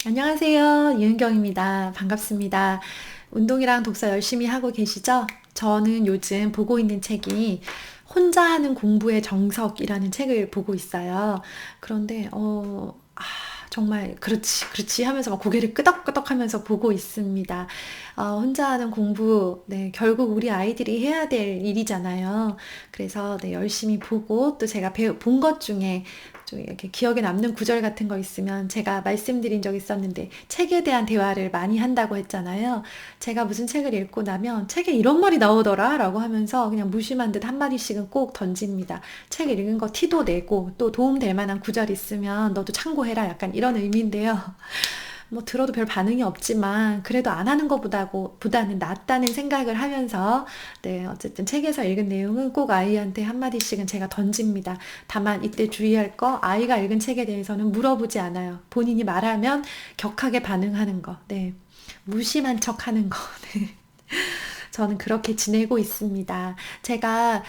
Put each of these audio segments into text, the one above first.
안녕하세요. 유은경입니다. 반갑습니다. 운동이랑 독서 열심히 하고 계시죠? 저는 요즘 보고 있는 책이 혼자 하는 공부의 정석이라는 책을 보고 있어요. 그런데, 정말, 그렇지, 그렇지 하면서 막 고개를 끄덕끄덕 하면서 보고 있습니다. 혼자 하는 공부, 네, 결국 우리 아이들이 해야 될 일이잖아요. 그래서, 네, 열심히 보고 또 제가 본 것 중에 좀 이렇게 기억에 남는 구절 같은 거 있으면 제가 말씀드린 적 있었는데 책에 대한 대화를 많이 한다고 했잖아요. 제가 무슨 책을 읽고 나면 책에 이런 말이 나오더라 라고 하면서 그냥 무심한 듯 한마디씩은 꼭 던집니다. 책 읽은 거 티도 내고 또 도움될 만한 구절 있으면 너도 참고해라 약간 이런 의미인데요. 뭐 들어도 별 반응이 없지만 그래도 안 하는 것보다는 낫다는 생각을 하면서 네, 어쨌든 책에서 읽은 내용은 꼭 아이한테 한마디씩은 제가 던집니다. 다만 이때 주의할 거 아이가 읽은 책에 대해서는 물어보지 않아요. 본인이 말하면 격하게 반응하는 거. 네. 무심한 척 하는 거. 네. 저는 그렇게 지내고 있습니다. 제가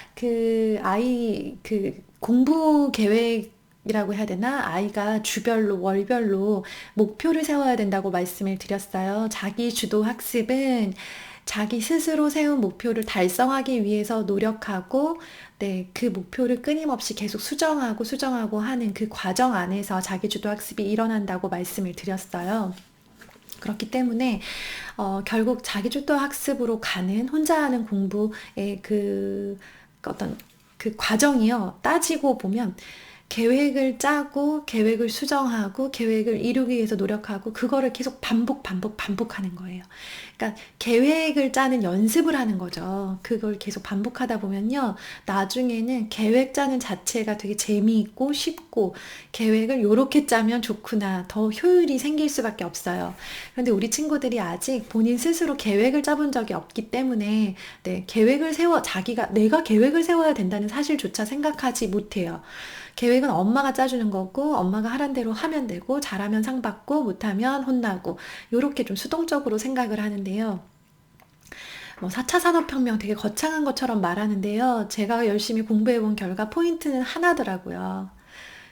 공부 계획이라고 해야 되나? 아이가 주별로, 월별로 목표를 세워야 된다고 말씀을 드렸어요. 자기 주도 학습은 자기 스스로 세운 목표를 달성하기 위해서 노력하고, 네, 그 목표를 끊임없이 계속 수정하고 하는 그 과정 안에서 자기 주도 학습이 일어난다고 말씀을 드렸어요. 그렇기 때문에 결국 자기주도 학습으로 가는 혼자 하는 공부의 어떤 그 과정이요. 따지고 보면 계획을 짜고 계획을 수정하고 계획을 이루기 위해서 노력하고 그거를 계속 반복하는 거예요. 그러니까 계획을 짜는 연습을 하는 거죠. 그걸 계속 반복하다 보면요. 나중에는 계획 짜는 자체가 되게 재미있고 쉽고 계획을 요렇게 짜면 좋구나. 더 효율이 생길 수밖에 없어요. 그런데 우리 친구들이 아직 본인 스스로 계획을 짜본 적이 없기 때문에 네, 내가 계획을 세워야 된다는 사실조차 생각하지 못해요. 계획은 엄마가 짜주는 거고 엄마가 하란 대로 하면 되고 잘하면 상 받고 못하면 혼나고 요렇게 좀 수동적으로 생각을 하는데요. 뭐 4차 산업혁명 되게 거창한 것처럼 말하는데요. 제가 열심히 공부해 본 결과 포인트는 하나더라고요.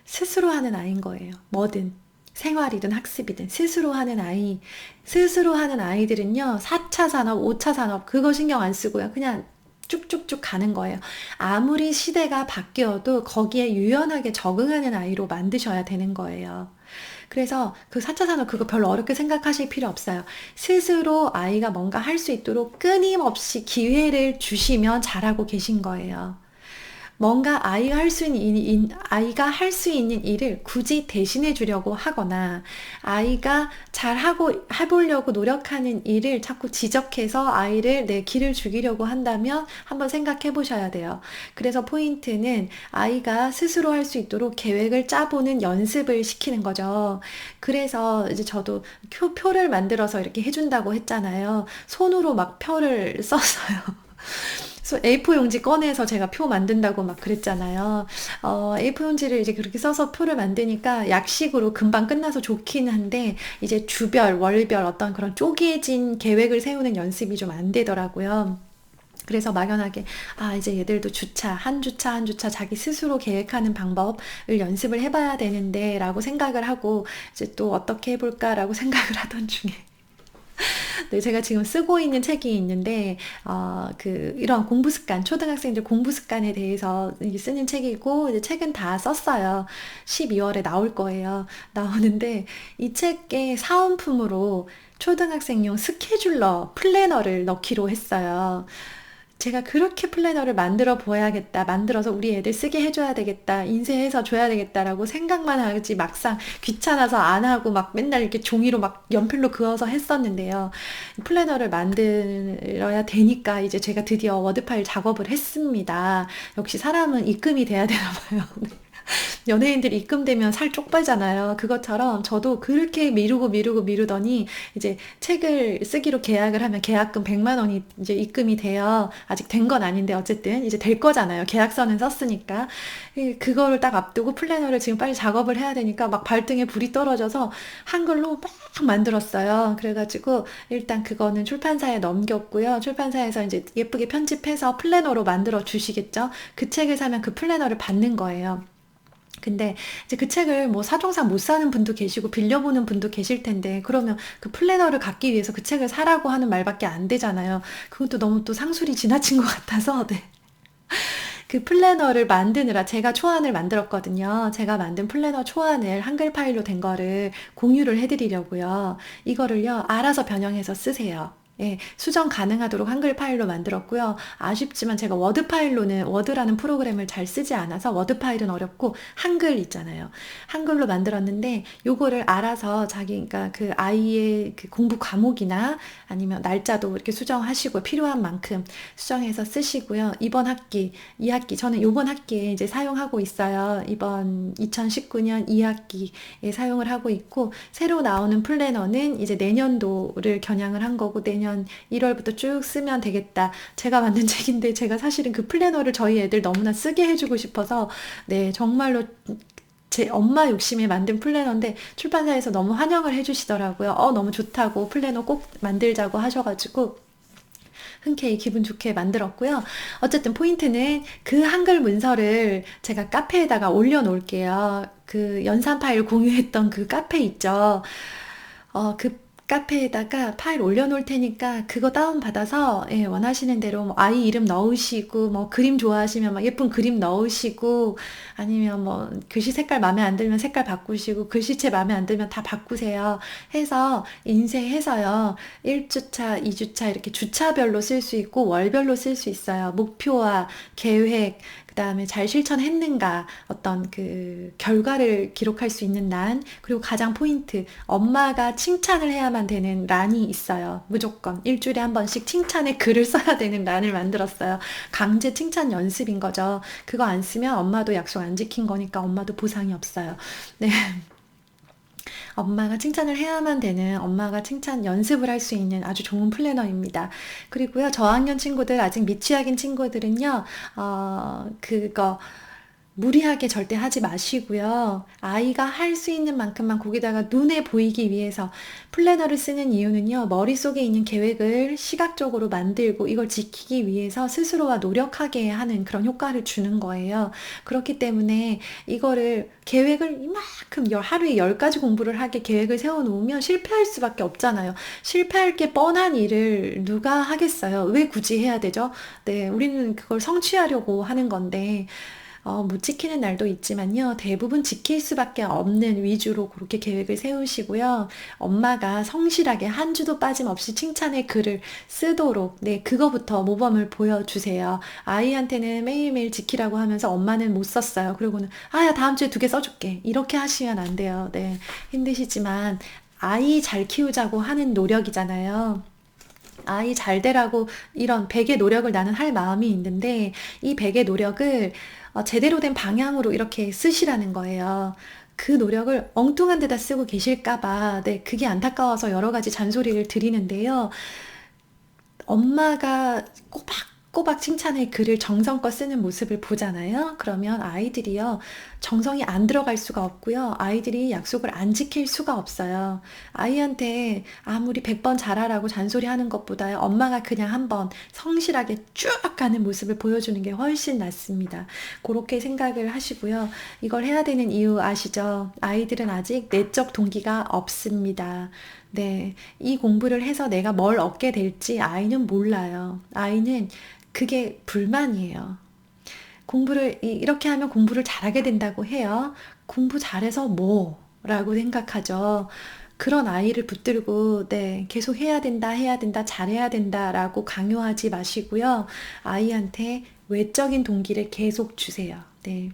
스스로 하는 아이인 거예요. 뭐든. 생활이든 학습이든 스스로 하는 아이. 스스로 하는 아이들은요. 4차 산업, 5차 산업 그거 신경 안 쓰고요. 그냥 쭉쭉쭉 가는 거예요. 아무리 시대가 바뀌어도 거기에 유연하게 적응하는 아이로 만드셔야 되는 거예요. 그래서 그 4차 산업 그거 별로 어렵게 생각하실 필요 없어요. 스스로 아이가 뭔가 할 수 있도록 끊임없이 기회를 주시면 잘하고 계신 거예요. 뭔가 아이가 할 수 있는 일을 굳이 대신해 주려고 하거나 아이가 잘하고 해보려고 노력하는 일을 자꾸 지적해서 아이를 내 길을 죽이려고 한다면 한번 생각해 보셔야 돼요. 그래서 포인트는 아이가 스스로 할 수 있도록 계획을 짜보는 연습을 시키는 거죠. 그래서 이제 저도 표를 만들어서 이렇게 해준다고 했잖아요. 손으로 막 표를 썼어요. A4 용지 꺼내서 제가 표 만든다고 막 그랬잖아요. A4 용지를 이제 그렇게 써서 표를 만드니까 약식으로 금방 끝나서 좋긴 한데, 이제 주별, 월별 어떤 그런 쪼개진 계획을 세우는 연습이 좀 안 되더라고요. 그래서 막연하게, 이제 얘들도 한 주차 한 주차 자기 스스로 계획하는 방법을 연습을 해봐야 되는데, 라고 생각을 하고, 이제 또 어떻게 해볼까라고 생각을 하던 중에, 네, 제가 지금 쓰고 있는 책이 있는데, 이런 공부 습관, 초등학생들 공부 습관에 대해서 쓰는 책이고, 이제 책은 다 썼어요. 12월에 나올 거예요. 나오는데, 이 책의 사은품으로 초등학생용 스케줄러, 플래너를 넣기로 했어요. 제가 그렇게 플래너를 만들어 보아야겠다. 만들어서 우리 애들 쓰게 해줘야 되겠다. 인쇄해서 줘야 되겠다라고 생각만 하지 막상 귀찮아서 안 하고 막 맨날 이렇게 종이로 막 연필로 그어서 했었는데요. 플래너를 만들어야 되니까 이제 제가 드디어 워드 파일 작업을 했습니다. 역시 사람은 입금이 돼야 되나 봐요. 연예인들 입금되면 살 쪽 빠잖아요. 그것처럼 저도 그렇게 미루더니 이제 책을 쓰기로 계약을 하면 계약금 100만 원이 이제 입금이 돼요. 아직 된 건 아닌데 어쨌든 이제 될 거잖아요. 계약서는 썼으니까. 그거를 딱 앞두고 플래너를 지금 빨리 작업을 해야 되니까 막 발등에 불이 떨어져서 한글로 막 만들었어요. 그래가지고 일단 그거는 출판사에 넘겼고요. 출판사에서 이제 예쁘게 편집해서 플래너로 만들어 주시겠죠. 그 책을 사면 그 플래너를 받는 거예요. 근데 이제 그 책을 뭐 사정상 못 사는 분도 계시고 빌려보는 분도 계실 텐데 그러면 그 플래너를 갖기 위해서 그 책을 사라고 하는 말밖에 안 되잖아요. 그것도 너무 또 상술이 지나친 것 같아서 네. 그 플래너를 만드느라 제가 초안을 만들었거든요. 제가 만든 플래너 초안을 한글 파일로 된 거를 공유를 해드리려고요. 이거를요, 알아서 변형해서 쓰세요. 예, 수정 가능하도록 한글 파일로 만들었고요. 아쉽지만 제가 워드 파일로는 워드라는 프로그램을 잘 쓰지 않아서 워드 파일은 어렵고 한글 있잖아요. 한글로 만들었는데 요거를 알아서 자기 그러니까 그 아이의 그 공부 과목이나 아니면 날짜도 이렇게 수정하시고 필요한 만큼 수정해서 쓰시고요. 이번 학기 2학기 저는 이번 학기에 이제 사용하고 있어요. 이번 2019년 2학기에 사용을 하고 있고 새로 나오는 플래너는 이제 내년도를 겨냥을 한 거고 내년 1월부터 쭉 쓰면 되겠다. 제가 만든 책인데 제가 사실은 그 플래너를 저희 애들 너무나 쓰게 해주고 싶어서 네 정말로 제 엄마 욕심에 만든 플래너인데 출판사에서 너무 환영을 해주시더라고요. 너무 좋다고 플래너 꼭 만들자고 하셔가지고 흔쾌히 기분 좋게 만들었고요. 어쨌든 포인트는 그 한글 문서를 제가 카페에다가 올려놓을게요. 그 연산 파일 공유했던 그 카페 있죠. 그 카페에다가 파일 올려놓을 테니까 그거 다운받아서 예, 원하시는 대로 뭐 아이 이름 넣으시고 뭐 그림 좋아하시면 막 예쁜 그림 넣으시고 아니면 뭐 글씨 색깔 마음에 안 들면 색깔 바꾸시고 글씨체 마음에 안 들면 다 바꾸세요. 해서 인쇄해서요. 1주차, 2주차 이렇게 주차별로 쓸 수 있고 월별로 쓸 수 있어요. 목표와 계획, 그다음에 잘 실천했는가 어떤 그 결과를 기록할 수 있는 란 그리고 가장 포인트 엄마가 칭찬을 해야만 되는 란이 있어요. 무조건 일주일에 한 번씩 칭찬의 글을 써야 되는 란을 만들었어요. 강제 칭찬 연습인 거죠. 그거 안 쓰면 엄마도 약속 안 지킨 거니까 엄마도 보상이 없어요. 네. 엄마가 칭찬을 해야만 되는 엄마가 칭찬 연습을 할 수 있는 아주 좋은 플래너입니다. 그리고요, 저학년 친구들, 아직 미취학인 친구들은요, 그거, 무리하게 절대 하지 마시고요. 아이가 할 수 있는 만큼만 거기다가 눈에 보이기 위해서 플래너를 쓰는 이유는요. 머릿속에 있는 계획을 시각적으로 만들고 이걸 지키기 위해서 스스로가 노력하게 하는 그런 효과를 주는 거예요. 그렇기 때문에 이거를 계획을 이만큼 하루에 10가지 공부를 하게 계획을 세워놓으면 실패할 수밖에 없잖아요. 실패할 게 뻔한 일을 누가 하겠어요? 왜 굳이 해야 되죠? 네, 우리는 그걸 성취하려고 하는 건데 못 지키는 날도 있지만요. 대부분 지킬 수밖에 없는 위주로 그렇게 계획을 세우시고요. 엄마가 성실하게 한 주도 빠짐없이 칭찬의 글을 쓰도록 네, 그거부터 모범을 보여주세요. 아이한테는 매일매일 지키라고 하면서 엄마는 못 썼어요. 그리고는 야, 다음 주에 2개 써줄게. 이렇게 하시면 안 돼요. 네, 힘드시지만 아이 잘 키우자고 하는 노력이잖아요. 아이 잘 되라고 이런 100의 노력을 나는 할 마음이 있는데 이 100의 노력을 제대로 된 방향으로 이렇게 쓰시라는 거예요. 그 노력을 엉뚱한 데다 쓰고 계실까봐, 네, 그게 안타까워서 여러 가지 잔소리를 드리는데요. 엄마가 꼬박꼬박 칭찬의 글을 정성껏 쓰는 모습을 보잖아요. 그러면 아이들이요, 정성이 안 들어갈 수가 없고요. 아이들이 약속을 안 지킬 수가 없어요. 아이한테 아무리 100번 잘하라고 잔소리하는 것보다 엄마가 그냥 한번 성실하게 쭉 가는 모습을 보여주는 게 훨씬 낫습니다. 그렇게 생각을 하시고요. 이걸 해야 되는 이유 아시죠? 아이들은 아직 내적 동기가 없습니다. 네, 이 공부를 해서 내가 뭘 얻게 될지 아이는 몰라요. 아이는 그게 불만이에요. 공부를 이렇게 하면 공부를 잘하게 된다고 해요. 공부 잘해서 뭐? 라고 생각하죠. 그런 아이를 붙들고 네, 계속 해야 된다, 잘해야 된다라고 강요하지 마시고요. 아이한테 외적인 동기를 계속 주세요. 네.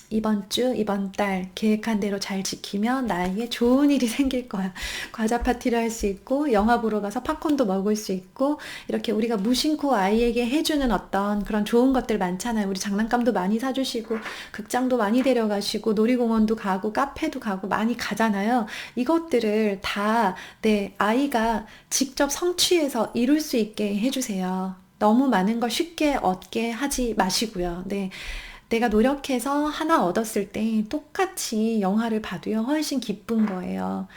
이번 주, 이번 달 계획한 대로 잘 지키면 나에게 좋은 일이 생길 거야. 과자 파티를 할 수 있고, 영화 보러 가서 팝콘도 먹을 수 있고, 이렇게 우리가 무심코 아이에게 해주는 어떤 그런 좋은 것들 많잖아요. 우리 장난감도 많이 사주시고, 극장도 많이 데려가시고, 놀이공원도 가고, 카페도 가고, 많이 가잖아요. 이것들을 다, 네, 아이가 직접 성취해서 이룰 수 있게 해주세요. 너무 많은 걸 쉽게 얻게 하지 마시고요. 네. 내가 노력해서 하나 얻었을 때 똑같이 영화를 봐도요, 훨씬 기쁜 거예요.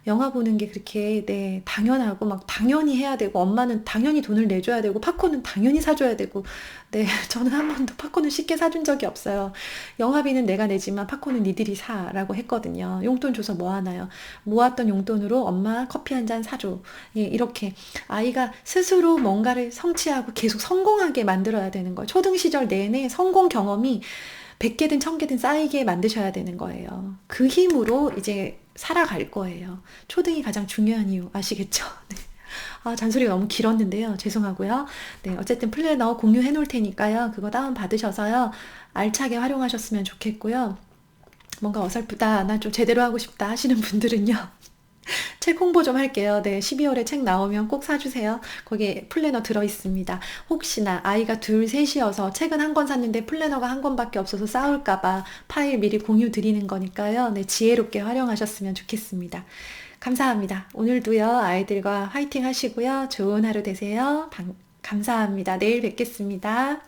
영화 보는 게 그렇게 네, 당연하고 막 당연히 해야 되고 엄마는 당연히 돈을 내줘야 되고 팝콘은 당연히 사줘야 되고 네, 저는 한 번도 팝콘을 쉽게 사준 적이 없어요. 영화비는 내가 내지만 팝콘은 니들이 사라고 했거든요. 용돈 줘서 뭐 하나요? 모았던 용돈으로 엄마 커피 한 잔 사줘. 예, 이렇게 아이가 스스로 뭔가를 성취하고 계속 성공하게 만들어야 되는 거예요. 초등 시절 내내 성공 경험이 100개든 1000개든 쌓이게 만드셔야 되는 거예요. 그 힘으로 이제 살아갈 거예요. 초등이 가장 중요한 이유 아시겠죠? 네. 아, 잔소리가 너무 길었는데요. 죄송하고요. 네, 어쨌든 플래너 공유해 놓을 테니까요. 그거 다운 받으셔서요. 알차게 활용하셨으면 좋겠고요. 뭔가 어설프다, 나 좀 제대로 하고 싶다 하시는 분들은요. 책 홍보 좀 할게요. 네, 12월에 책 나오면 꼭 사주세요. 거기에 플래너 들어있습니다. 혹시나 아이가 둘, 셋이어서 책은 한 권 샀는데 플래너가 한 권밖에 없어서 싸울까봐 파일 미리 공유 드리는 거니까요. 네, 지혜롭게 활용하셨으면 좋겠습니다. 감사합니다. 오늘도요, 아이들과 화이팅 하시고요. 좋은 하루 되세요. 감사합니다. 내일 뵙겠습니다.